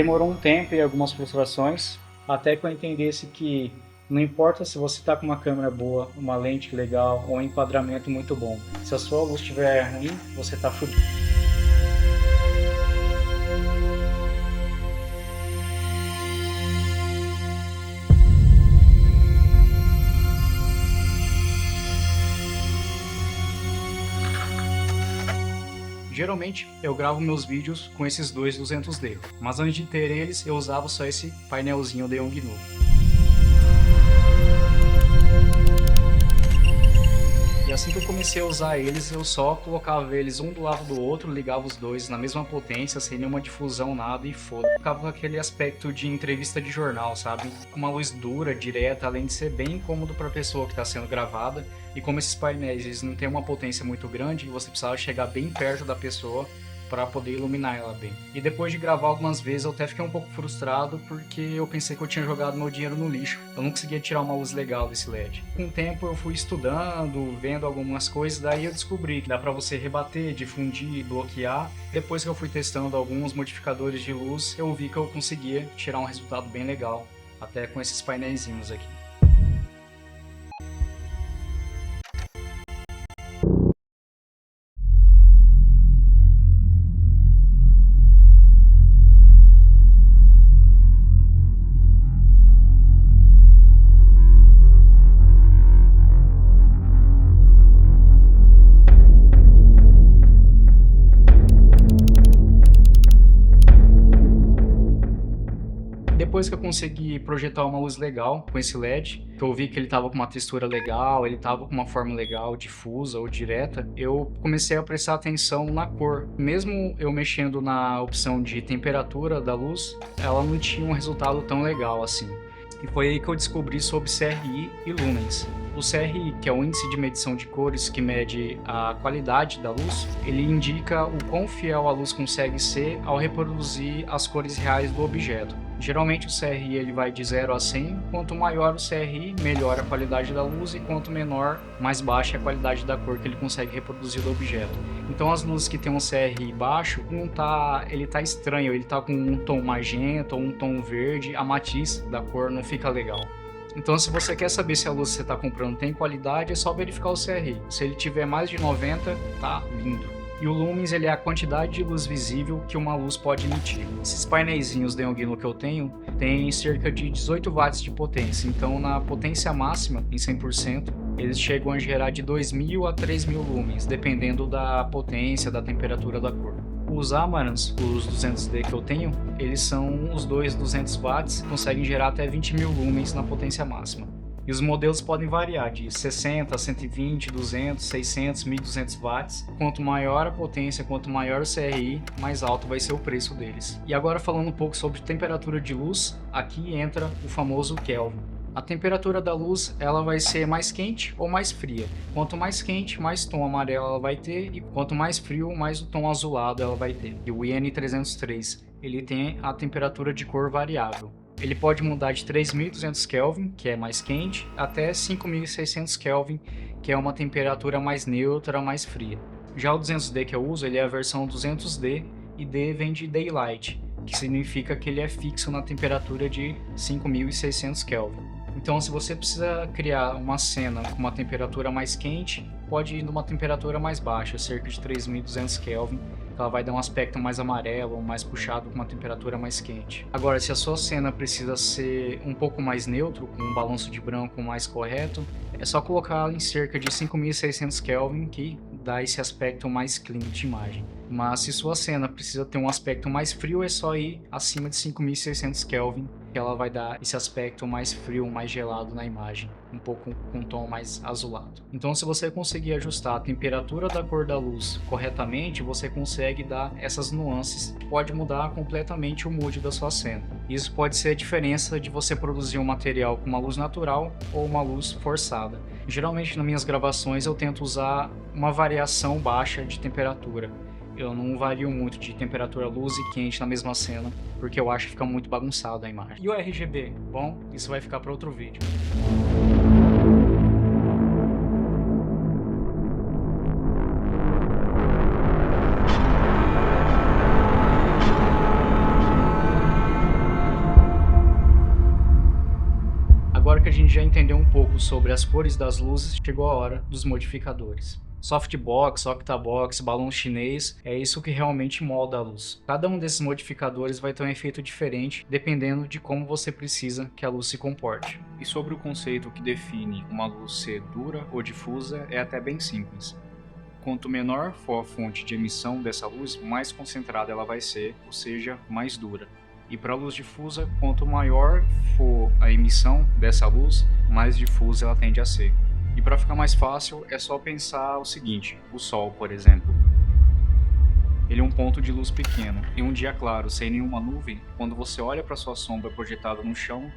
demorou um tempo e algumas frustrações, até que eu entendesse que não importa se você está com uma câmera boa, uma lente legal ou um enquadramento muito bom. Se a sua luz estiver ruim, você está fudido. Geralmente eu gravo meus vídeos com esses dois 200D, mas antes de ter eles eu usava só esse painelzinho da Yongnuo. E assim que eu comecei a usar eles, eu só colocava eles um do lado do outro, ligava os dois na mesma potência, sem nenhuma difusão, nada, e foda. Ficava aquele aspecto de entrevista de jornal, sabe? Uma luz dura, direta, além de ser bem incômodo para a pessoa que está sendo gravada. E como esses painéis eles não têm uma potência muito grande, você precisava chegar bem perto da pessoa para poder iluminar ela bem. E depois de gravar algumas vezes eu até fiquei um pouco frustrado porque eu pensei que eu tinha jogado meu dinheiro no lixo. Eu não conseguia tirar uma luz legal desse LED. Com o tempo eu fui estudando, vendo algumas coisas, daí eu descobri que dá para você rebater, difundir, bloquear. Depois que eu fui testando alguns modificadores de luz, eu vi que eu conseguia tirar um resultado bem legal, até com esses painéisinhos aqui. Depois que eu consegui projetar uma luz legal com esse LED, que eu vi que ele estava com uma textura legal, ele estava com uma forma legal, difusa ou direta, eu comecei a prestar atenção na cor. Mesmo eu mexendo na opção de temperatura da luz, ela não tinha um resultado tão legal assim. E foi aí que eu descobri sobre CRI e lumens. O CRI, que é o índice de medição de cores que mede a qualidade da luz, ele indica o quão fiel a luz consegue ser ao reproduzir as cores reais do objeto. Geralmente o CRI ele vai de 0 a 100, quanto maior o CRI, melhor a qualidade da luz, e quanto menor, mais baixa a qualidade da cor que ele consegue reproduzir do objeto. Então as luzes que tem um CRI baixo, ele tá estranho, ele tá com um tom magenta ou um tom verde, a matiz da cor não fica legal. Então se você quer saber se a luz que você está comprando tem qualidade, é só verificar o CRI. Se ele tiver mais de 90, tá lindo. E o lumens ele é a quantidade de luz visível que uma luz pode emitir. Esses painéisinhos da Yongnuo que eu tenho tem cerca de 18 watts de potência, então na potência máxima, em 100%, eles chegam a gerar de 2.000 a 3.000 lumens, dependendo da potência, da temperatura da cor. Os Amarants, os 200D que eu tenho, eles são os dois 200 watts, conseguem gerar até 20.000 lumens na potência máxima. E os modelos podem variar de 60, 120, 200, 600, 1200 watts. Quanto maior a potência, quanto maior o CRI, mais alto vai ser o preço deles. E agora falando um pouco sobre temperatura de luz, aqui entra o famoso Kelvin. A temperatura da luz ela vai ser mais quente ou mais fria. Quanto mais quente, mais tom amarelo ela vai ter, e quanto mais frio, mais o tom azulado ela vai ter. E o IN303 ele tem a temperatura de cor variável. Ele pode mudar de 3.200 Kelvin, que é mais quente, até 5.600 Kelvin, que é uma temperatura mais neutra, mais fria. Já o 200D que eu uso, ele é a versão 200D, e D vem de Daylight, que significa que ele é fixo na temperatura de 5.600 Kelvin. Então, se você precisa criar uma cena com uma temperatura mais quente, pode ir numa temperatura mais baixa, cerca de 3.200 Kelvin, ela vai dar um aspecto mais amarelo, mais puxado, com uma temperatura mais quente. Agora, se a sua cena precisa ser um pouco mais neutro, com um balanço de branco mais correto, é só colocá-la em cerca de 5.600 Kelvin, que dá esse aspecto mais clean de imagem. Mas se sua cena precisa ter um aspecto mais frio, é só ir acima de 5.600 Kelvin, que ela vai dar esse aspecto mais frio, mais gelado na imagem, um pouco com um tom mais azulado. Então, se você conseguir ajustar a temperatura da cor da luz corretamente, você consegue dar essas nuances, que pode mudar completamente o mood da sua cena. Isso pode ser a diferença de você produzir um material com uma luz natural ou uma luz forçada. Geralmente, nas minhas gravações, eu tento usar uma variação baixa de temperatura. Eu não vario muito de temperatura luz e quente na mesma cena, porque eu acho que fica muito bagunçado a imagem. E o RGB? Bom, isso vai ficar para outro vídeo. gente já entendeu um pouco sobre as cores das luzes, chegou a hora dos modificadores. Softbox, octabox, balão chinês, é isso que realmente molda a luz. Cada um desses modificadores vai ter um efeito diferente, dependendo de como você precisa que a luz se comporte. E sobre o conceito que define uma luz ser dura ou difusa, é até bem simples. Quanto menor for a fonte de emissão dessa luz, mais concentrada ela vai ser, ou seja, mais dura. E para a luz difusa, quanto maior for a emissão dessa luz, mais difusa ela tende a ser. E para ficar mais fácil, é só pensar o seguinte: o Sol, por exemplo. Ele é um ponto de luz pequeno. Em um dia claro, sem nenhuma nuvem, quando você olha para sua sombra projetada no chão,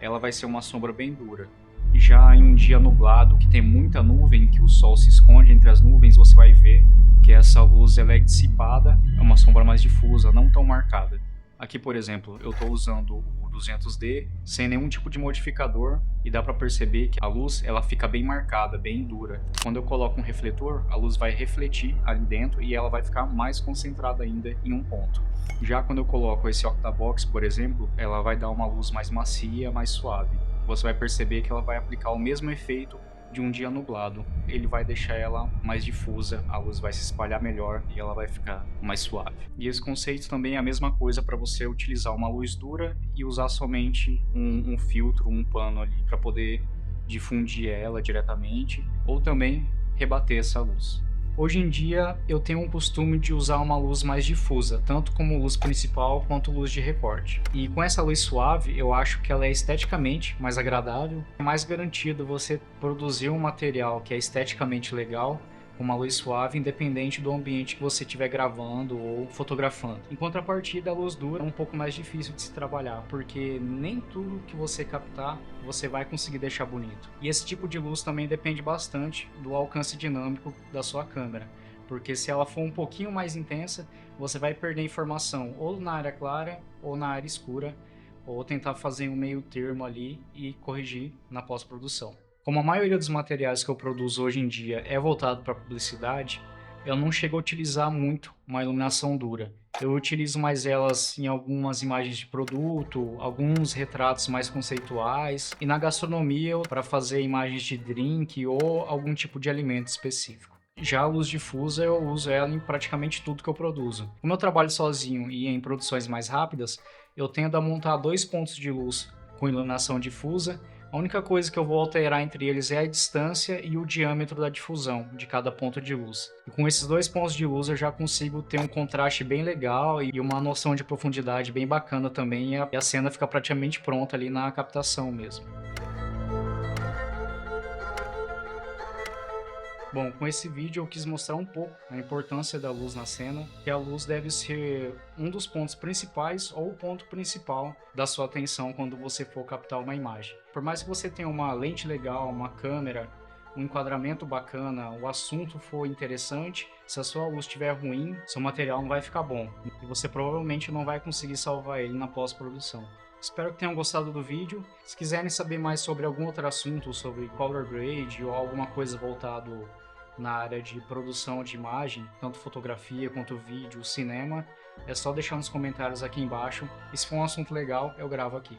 ela vai ser uma sombra bem dura. Já em um dia nublado, que tem muita nuvem, que o Sol se esconde entre as nuvens, você vai ver que essa luz ela é dissipada, é uma sombra mais difusa, não tão marcada. Aqui, por exemplo, eu estou usando o 200D sem nenhum tipo de modificador e dá para perceber que a luz ela fica bem marcada, bem dura. Quando eu coloco um refletor, a luz vai refletir ali dentro e ela vai ficar mais concentrada ainda em um ponto. Já quando eu coloco esse octabox, por exemplo, ela vai dar uma luz mais macia, mais suave. Você vai perceber que ela vai aplicar o mesmo efeito de um dia nublado. Ele vai deixar ela mais difusa, a luz vai se espalhar melhor e ela vai ficar mais suave. E esse conceito também é a mesma coisa para você utilizar uma luz dura e usar somente um filtro, um pano ali para poder difundir ela diretamente ou também rebater essa luz. Hoje em dia eu tenho um costume de usar uma luz mais difusa, tanto como luz principal quanto luz de recorte. E com essa luz suave eu acho que ela é esteticamente mais agradável, é mais garantido você produzir um material que é esteticamente legal com uma luz suave, independente do ambiente que você estiver gravando ou fotografando. Em contrapartida, a luz dura é um pouco mais difícil de se trabalhar, porque nem tudo que você captar você vai conseguir deixar bonito. E esse tipo de luz também depende bastante do alcance dinâmico da sua câmera, porque se ela for um pouquinho mais intensa, você vai perder informação ou na área clara ou na área escura, ou tentar fazer um meio termo ali e corrigir na pós-produção. Como a maioria dos materiais que eu produzo hoje em dia é voltado para publicidade, eu não chego a utilizar muito uma iluminação dura. Eu utilizo mais elas em algumas imagens de produto, alguns retratos mais conceituais e na gastronomia para fazer imagens de drink ou algum tipo de alimento específico. Já a luz difusa eu uso ela em praticamente tudo que eu produzo. Como eu trabalho sozinho e em produções mais rápidas, eu tendo a montar 2 pontos de luz com iluminação difusa. A única coisa que eu vou alterar entre eles é a distância e o diâmetro da difusão de cada ponto de luz. E com esses 2 pontos de luz eu já consigo ter um contraste bem legal e uma noção de profundidade bem bacana também, e a cena fica praticamente pronta ali na captação mesmo. Bom, com esse vídeo eu quis mostrar um pouco a importância da luz na cena, que a luz deve ser um dos pontos principais ou o ponto principal da sua atenção quando você for captar uma imagem. Por mais que você tenha uma lente legal, uma câmera, um enquadramento bacana, o assunto for interessante, se a sua luz estiver ruim, seu material não vai ficar bom e você provavelmente não vai conseguir salvar ele na pós-produção. Espero que tenham gostado do vídeo. Se quiserem saber mais sobre algum outro assunto, sobre color grade ou alguma coisa voltado na área de produção de imagem, tanto fotografia quanto vídeo, cinema, é só deixar nos comentários aqui embaixo. E se for um assunto legal, eu gravo aqui.